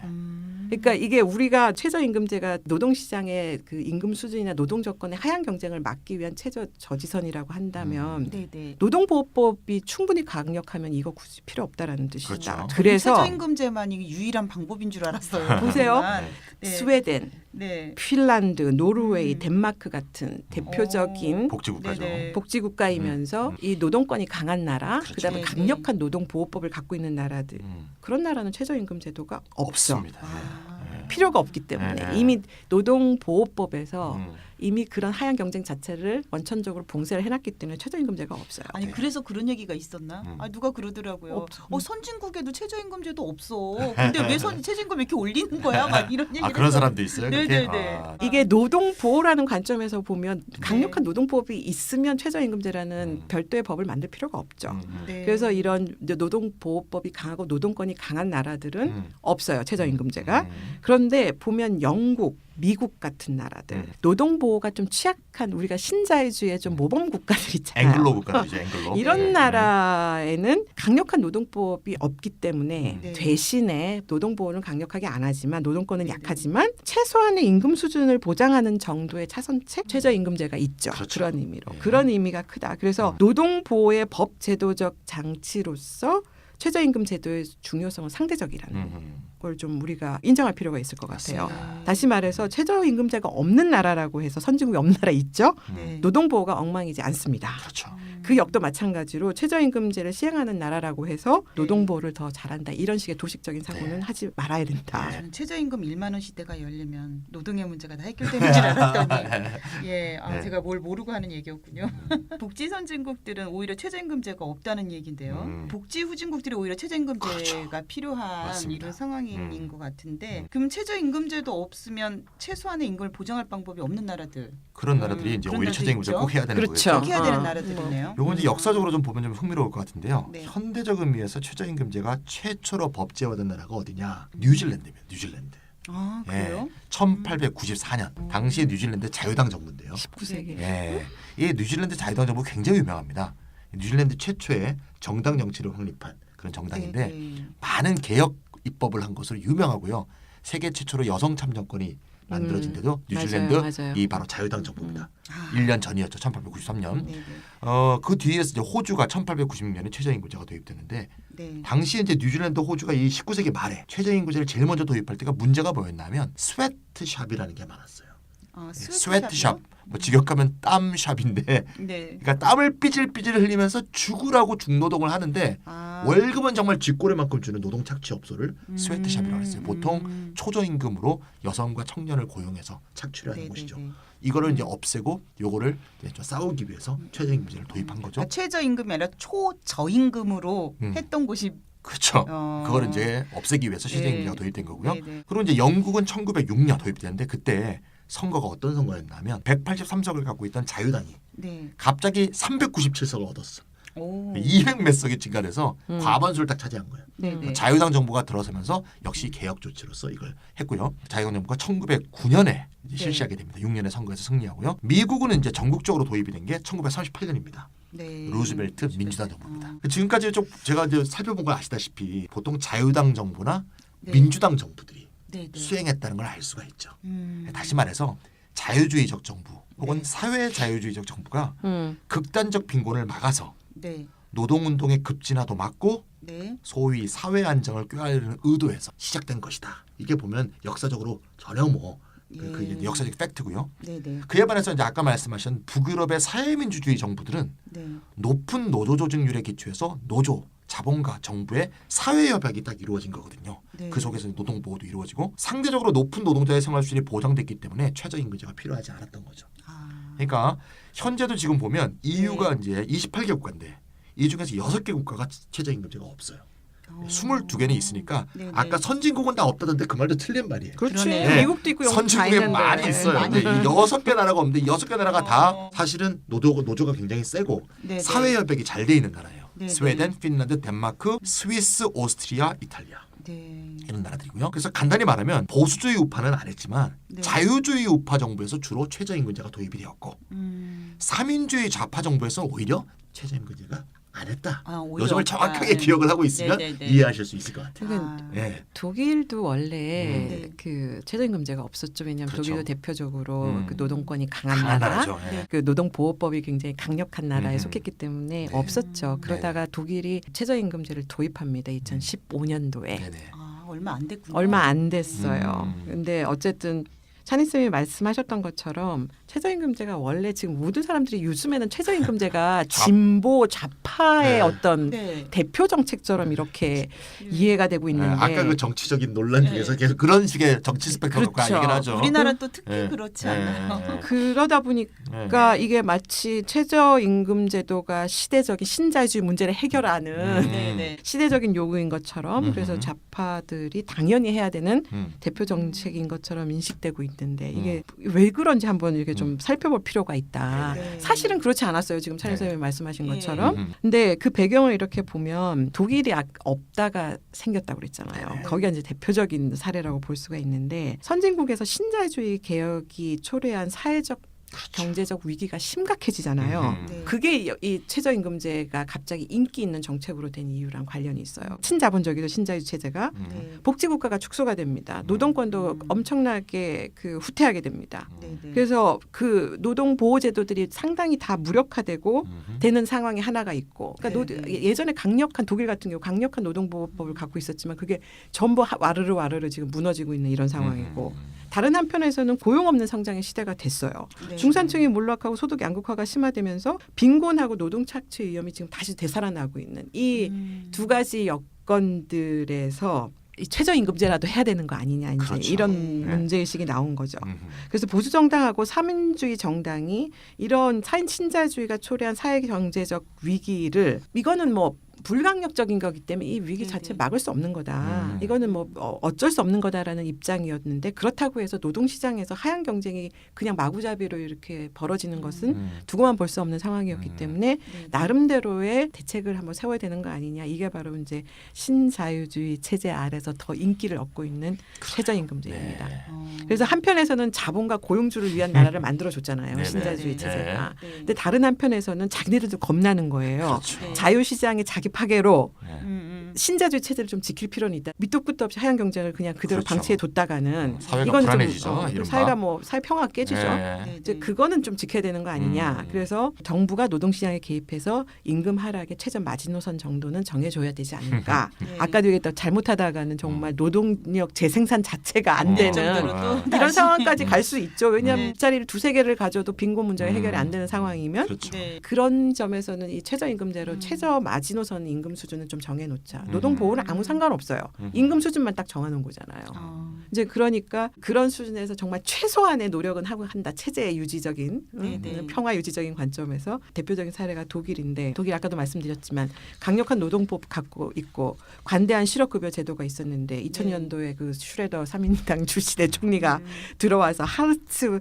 그러니까 이게 우리가 최저임금제가 노동시장의 그 임금 수준이나 노동 조건의 하향 경쟁을 막기 위한 최저 저지선이라고 한다면 네, 네. 노동보호법이 충분히 강력하면 이거 굳이 필요 없다라는 뜻이다. 그렇죠. 그래서 최저임금제만이 유일한 방법인 줄 알았어요. 보세요. 정말. 네. 스웨덴, 네. 핀란드, 노르웨이, 덴마크 같은 대표적인 복지국가죠. 네네. 복지국가이면서 이 노동권이 강한 나라, 그렇죠. 그다음에 네, 강력한 노동보호법을 갖고 있는 나라들 그런 나라는 최저임금 제도가 없어. 없습니다. 네. 필요가 없기 때문에 네. 이미 노동보호법에서 음. 이미 그런 하향 경쟁 자체를 원천적으로 봉쇄를 해놨기 때문에 최저임금제가 없어요. 아니 네. 그래서 그런 얘기가 있었나? 음. 아 누가 그러더라고요. 없어. 선진국에도 최저임금제도 없어. 근데 왜 최저임금 이렇게 올리는 거야? 막 이런 얘기를 아 그런 했었는데. 사람도 있어요. 그렇게? 네네네. 아. 이게 노동보호라는 관점에서 보면 강력한 노동보호법이 있으면 최저임금제라는 별도의 법을 만들 필요가 없죠. 네. 그래서 이런 이제 노동보호법이 강하고 노동권이 강한 나라들은 없어요. 최저임금제가. 그런데 보면 영국, 미국 같은 나라들 노동보호가 좀 취약한 우리가 신자유주의 좀 모범 국가들 있잖아요. 앵글로 국가들이죠. 앵글로. 이런 네. 나라에는 강력한 노동보호법이 없기 때문에 네. 대신에 노동보호는 강력하게 안 하지만 노동권은 네. 약하지만 최소한의 임금 수준을 보장하는 정도의 차선책 최저임금제가 있죠. 그렇죠. 그런 의미로. 네. 그런 의미가 크다. 그래서 노동보호의 법 제도적 장치로서 최저임금 제도의 중요성은 상대적이라는 걸 좀 우리가 인정할 필요가 있을 것 같아요. 맞습니다. 다시 말해서 최저임금제가 없는 나라라고 해서 선진국이 없는 나라 있죠. 네. 노동보호가 엉망이지 않습니다. 그렇죠. 그 역도 마찬가지로 최저임금제를 시행하는 나라라고 해서 네. 노동보호를 더 잘한다. 이런 식의 도식적인 사고는 하지 말아야 된다. 저는 최저임금 1만 원 시대가 열리면 노동의 문제가 다 해결되는 줄 알았더니 예, 네. 제가 뭘 모르고 하는 얘기였군요. 복지 선진국들은 오히려 최저임금제가 없다는 얘기인데요. 복지 후진국들이 오히려 최저임금제가 그렇죠. 필요한 맞습니다. 이런 상황인 것 같은데 음. 그럼 최저임금제도 없으면 최소한의 임금을 보장할 방법이 없는 나라들 그런 나라들이 이제 그런 오히려 나라도 최저임금제를 있죠. 꼭 해야 되는 그렇죠. 거겠죠. 꼭 해야 되는 어. 나라들이네요. 요건 이제 역사적으로 좀 보면 좀 흥미로울 것 같은데요. 네. 현대적 의미에서 최저임금제가 최초로 법제화된 나라가 어디냐? 뉴질랜드입니다. 뉴질랜드. 아 예, 그래요? 1894년 당시 뉴질랜드 자유당 정부인데요. 19세기. 예, 이 뉴질랜드 자유당 정부 굉장히 유명합니다. 뉴질랜드 최초의 정당 정치를 확립한 그런 정당인데 네. 많은 개혁 입법을 한 것으로 유명하고요. 세계 최초로 여성 참정권이 만들어진 데도 뉴질랜드 맞아요. 이 바로 자유당 정부입니다. 아, 1년 전이었죠. 1893년. 네, 네. 그 뒤에서 이제 호주가 1896년에 최저임금제가 도입됐는데 네. 당시에 이제 뉴질랜드, 호주가 이 19세기 말에 최저임금제를 제일 먼저 도입할 때가 문제가 뭐였냐면 스웨트샵이라는 게 많았어요. 스웨트샵. 뭐 직역하면 땀샵인데 네. 그러니까 땀을 삐질삐질 흘리면서 죽으라고 중노동을 하는데 아. 월급은 정말 쥐꼬리만큼 주는 노동 착취업소를 스웨트샵이라고 했어요. 보통 음. 초저임금으로 여성과 청년을 고용해서 착취를 하는 네, 곳이죠. 네, 네. 이거를 이제 없애고 요거를 이제 좀 싸우기 위해서 최저임금제를 도입한 거죠. 그러니까 최저임금이 아니라 초저임금으로 했던 곳이 그렇죠. 어. 그거를 이제 없애기 위해서 최저임금제가 네. 도입된 거고요. 네, 네. 그리고 이제 영국은 1906년 도입되는데 그때 선거가 어떤 선거였냐면 183석을 갖고 있던 자유당이 네. 갑자기 397석을 얻었어. 오. 200 몇 석이 증가돼서 과반수를 딱 차지한 거예요. 네, 네. 자유당 정부가 들어서면서 역시 개혁 조치로서 이걸 했고요. 자유당 정부가 1909년에 실시하게 됩니다. 6년의 선거에서 승리하고요. 미국은 이제 전국적으로 도입이 된 게 1938년입니다. 네. 루즈벨트 민주당 정부입니다. 어. 지금까지 좀 제가 이제 살펴본 걸 아시다시피 보통 자유당 정부나 네. 민주당 정부들이 네, 네. 수행했다는 걸 알 수가 있죠. 음. 다시 말해서 자유주의적 정부 혹은 네. 사회 자유주의적 정부가 음. 극단적 빈곤을 막아서 네. 노동운동의 급진화도 막고 네. 소위 사회 안정을 꾀하려는 의도에서 시작된 것이다. 이게 보면 역사적으로 전혀 그 예. 역사적 팩트고요. 네, 네. 그에 반해서 이제 아까 말씀하신 북유럽의 사회민주주의 정부들은 네. 높은 노조 조직률에 기초해서 노조, 자본가, 정부의 사회 협약이 딱 이루어진 거거든요. 네. 그 속에서 노동 보호도 이루어지고 상대적으로 높은 노동자의 생활 수준이 보장됐기 때문에 최저임금제가 필요하지 않았던 거죠. 아. 그러니까 현재도 지금 보면 EU가 이제 28개 국가인데 이 중에서 6개 국가가 최저임금제가 없어요. 22개는 있으니까 네네. 아까 선진국은 다 없다던데 그 말도 틀린 말이에요. 그렇지. 그러네. 네. 미국도 있고 영국도 다 선진국에 있는데. 많이 있어요. 많이 근데 이 6개 나라가 없는데 이 6개 나라가 다 사실은 노조가 굉장히 세고 네네. 사회 협약이 잘 돼 있는 나라예요. 네네. 스웨덴, 핀란드, 덴마크, 스위스, 오스트리아, 이탈리아. 네. 이런 나라들이고요. 그래서 간단히 말하면 보수주의 우파는 안 했지만 네. 자유주의 우파 정부에서 주로 최저임금제가 도입이 되었고 음. 삼인주의 좌파 정부에서 오히려 최저임금제가 안 했다. 아, 오히려 요 점을 없다. 정확하게 기억을 하고 있으면 네네네. 이해하실 수 있을 것 같아요. 그러니까 예. 독일도 원래 네. 그 최저임금제가 없었죠. 왜냐하면 그렇죠. 독일도 대표적으로 음. 그 노동권이 강한 강한 나라, 나라죠. 예. 네. 그 노동보호법이 굉장히 강력한 나라에 음. 속했기 때문에 네. 없었죠. 그러다가 독일이 최저임금제를 도입합니다. 2015년도에. 네네. 아, 얼마 안 됐군요. 얼마 안 됐어요. 음. 근데 어쨌든 찬희 쌤이 말씀하셨던 것처럼 최저임금제가 원래 지금 모든 사람들이 요즘에는 최저임금제가 진보 좌파의 네. 어떤 네. 대표 정책처럼 이렇게 이해가 되고 예, 있는데 아까 그 정치적인 논란 네. 중에서 계속 그런 식의 정치 스펙트럼을 그렇죠. 얘기를 하죠. 우리나라 또 특히 예. 그렇지 예, 않아요. 예, 예. 그러다 보니까 이게 마치 최저임금 제도가 시대적인 신자유주의 문제를 해결하는 네네. 시대적인 요구인 것처럼 그래서 음흠. 좌파들이 당연히 해야 되는 음. 대표 정책인 것처럼 인식되고 있는데 이게 왜 그런지 한번 이렇게 좀 살펴볼 필요가 있다. 네. 사실은 그렇지 않았어요. 지금 찬희 네. 선생님이 말씀하신 예. 것처럼. 음. 근데 그 배경을 이렇게 보면 독일이 없다가 생겼다고 그랬잖아요. 네. 거기가 이제 대표적인 사례라고 볼 수가 있는데 선진국에서 신자유주의 개혁이 초래한 사회적 경제적 위기가 심각해지잖아요. 음. 그게 이 최저임금제가 갑자기 인기 있는 정책으로 된 이유랑 관련이 있어요. 친자본적이죠. 신자유주의 체제가. 네. 복지국가가 축소가 됩니다. 노동권도 엄청나게 그 후퇴하게 됩니다. 네네. 그래서 그 노동보호제도들이 상당히 다 무력화되고 음흠. 되는 상황이 하나가 있고 그러니까 네, 네. 예전에 강력한 독일 같은 경우 강력한 노동보호법을 갖고 있었지만 그게 전부 와르르 지금 무너지고 있는 이런 상황이고 다른 한편에서는 고용 없는 성장의 시대가 됐어요. 네. 중산층이 몰락하고 소득 양극화가 심화되면서 빈곤하고 노동 착취 위험이 지금 다시 되살아나고 있는 이 두 가지 여건들에서 이 최저임금제라도 해야 되는 거 아니냐 이제 그렇죠. 이런 네. 문제의식이 나온 거죠. 그래서 보수정당하고 삼인주의 정당이 이런 신자주의가 초래한 사회 경제적 위기를 이거는 뭐 불강력적인 거기 때문에 이 위기 자체 막을 수 없는 거다. 이거는 뭐 어쩔 수 없는 거다라는 입장이었는데 그렇다고 해서 노동시장에서 하향 경쟁이 그냥 마구잡이로 이렇게 벌어지는 것은 두고만 볼 수 없는 상황이었기 때문에 나름대로의 대책을 한번 세워야 되는 거 아니냐. 이게 바로 이제 신자유주의 체제 아래서 더 인기를 얻고 있는 최저임금제입니다. 네. 그래서 한편에서는 자본과 고용주를 위한 나라를 만들어줬잖아요. 네네. 신자주의 네. 체제가. 네. 근데 다른 한편에서는 자기네들도 겁나는 거예요. 그렇죠. 네. 자유시장의 자기 파괴로 네. 신자주의 체제를 좀 지킬 필요는 있다. 밑도 끝도 없이 하향 경쟁을 그냥 그대로 그렇죠. 방치해 뒀다가는 사회가 이건 불안해지죠. 좀 이른바. 사회가 뭐 사회 평화 깨지죠. 네. 네. 이제 그거는 좀 지켜야 되는 거 아니냐. 그래서 정부가 노동시장에 개입해서 임금 하락의 최저 마지노선 정도는 정해줘야 되지 않을까. 네. 아까도 얘기했던 잘못하다가는 정말 노동력 재생산 자체가 안 되는 정도로도 이런 다시- 상황까지 갈 수 있죠. 왜냐하면 네. 일자리를 2-3개를 가져도 빈곤 문제가 해결이 안 되는 상황이면 그렇죠. 네. 그런 점에서는 이 최저임금제로 최저 마지노선 임금 수준을 좀 정해놓자. 노동 보호는 아무 상관없어요. 임금 수준만 딱 정해놓은 거잖아요. 이제 그러니까 그런 수준에서 정말 최소한의 노력은 하고 한다. 체제 유지적인 네네. 평화 유지적인 관점에서 대표적인 사례가 독일인데 독일 아까도 말씀드렸지만 강력한 노동법 갖고 있고 관대한 실업급여 제도가 있었는데 2000년도에 그 슈레더 3인당 출신의 총리가 들어와서 하르츠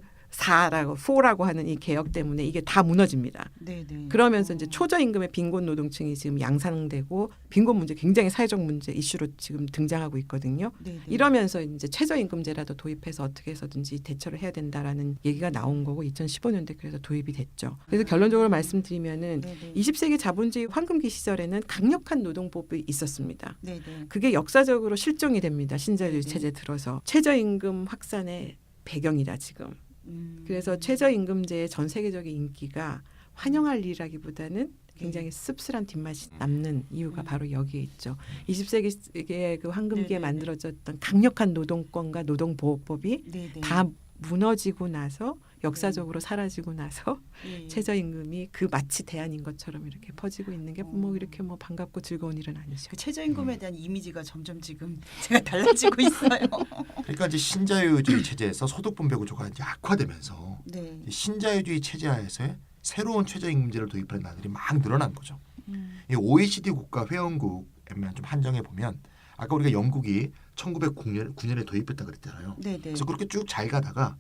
4라고 하는 이 개혁 때문에 이게 다 무너집니다. 네네. 그러면서 이제 초저임금의 빈곤 노동층이 지금 양산되고 빈곤 문제 굉장히 사회적 문제 이슈로 지금 등장하고 있거든요. 네네. 이러면서 이제 최저임금제라도 도입해서 어떻게 해서든지 대처를 해야 된다라는 얘기가 나온 거고 2015년대 그래서 도입이 됐죠. 그래서 결론적으로 말씀드리면은 네네. 20세기 자본주의 황금기 시절에는 강력한 노동법이 있었습니다. 네네. 그게 역사적으로 실종이 됩니다. 신자유주의 네네. 체제 들어서 최저임금 확산의 배경이다 지금. 그래서 최저임금제의 전 세계적인 인기가 환영할 일이라기보다는 굉장히 씁쓸한 뒷맛이 남는 이유가 바로 여기에 있죠. 20세기의 그 황금기에 네네네. 만들어졌던 강력한 노동권과 노동보호법이 네네. 다 무너지고 나서 역사적으로 사라지고 나서 예. 최저임금이 그 마치 대안인 것처럼 이렇게 퍼지고 있는 게 뭐 이렇게 뭐 반갑고 즐거운 일은 아니죠. 그 최저임금에 대한 이미지가 점점 지금 제가 달라지고 있어요. 그러니까 이제 신자유주의 체제에서 소득 분배 구조가 이제 악화되면서 네. 신자유주의 체제하에서의 새로운 최저임금제를 도입하는 나라들이 막 늘어난 거죠. 음. 이 OECD 국가 회원국에만 좀 한정해 보면 아까 우리가 영국이 1909년에 도입했다 그랬잖아요. 네네. 그래서 그렇게 쭉 잘 가다가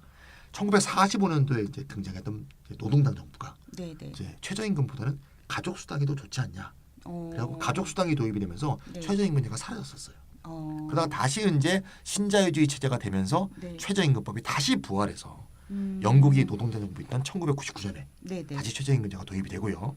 1945년도에 이제 등장했던 노동당 정부가 네네. 이제 최저임금보다는 가족수당이 더 좋지 않냐. 그래갖고 가족수당이 도입이 되면서 네. 최저임금제가 사라졌었어요. 어. 그러다가 다시 이제 신자유주의 체제가 되면서 네. 최저임금법이 다시 부활해서 음. 영국이 노동당 정부 있던 1999년에 네네. 다시 최저임금제가 도입이 되고요.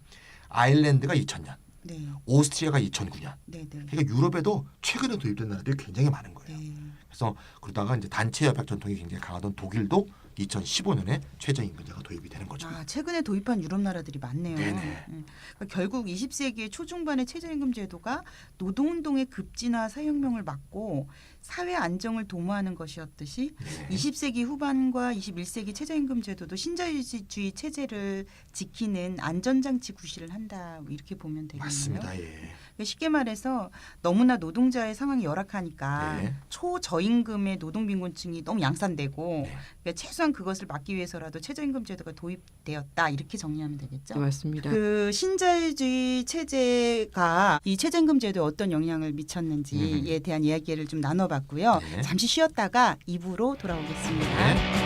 아일랜드가 2000년, 네. 오스트리아가 2009년. 네네. 그러니까 유럽에도 최근에 도입된 나라들이 굉장히 많은 거예요. 네. 그래서 그러다가 이제 단체 협약 전통이 굉장히 강하던 독일도 2015년에 최저임금제가 도입이 되는 거죠. 아, 최근에 도입한 유럽 나라들이 많네요. 네네. 그러니까 결국 20세기의 초중반의 최저임금 제도가 노동운동의 급진화 사회혁명을 막고 사회 안정을 도모하는 것이었듯이 네. 20세기 후반과 21세기 최저임금 제도도 신자유주의 체제를 지키는 안전장치 구실을 한다 뭐 이렇게 보면 되겠네요. 맞습니다. 예. 그러니까 쉽게 말해서 너무나 노동자의 상황이 열악하니까 네. 초저임금의 노동빈곤층이 너무 양산되고 네. 그러니까 최소한 그것을 막기 위해서라도 최저임금 제도가 도입되었다 이렇게 정리하면 되겠죠. 네, 맞습니다. 그 신자유주의 체제가 이 최저임금 제도에 어떤 영향을 미쳤는지에 대한 이야기를 좀 나눠봤고요. 네. 잠시 쉬었다가 2부로 돌아오겠습니다. 네.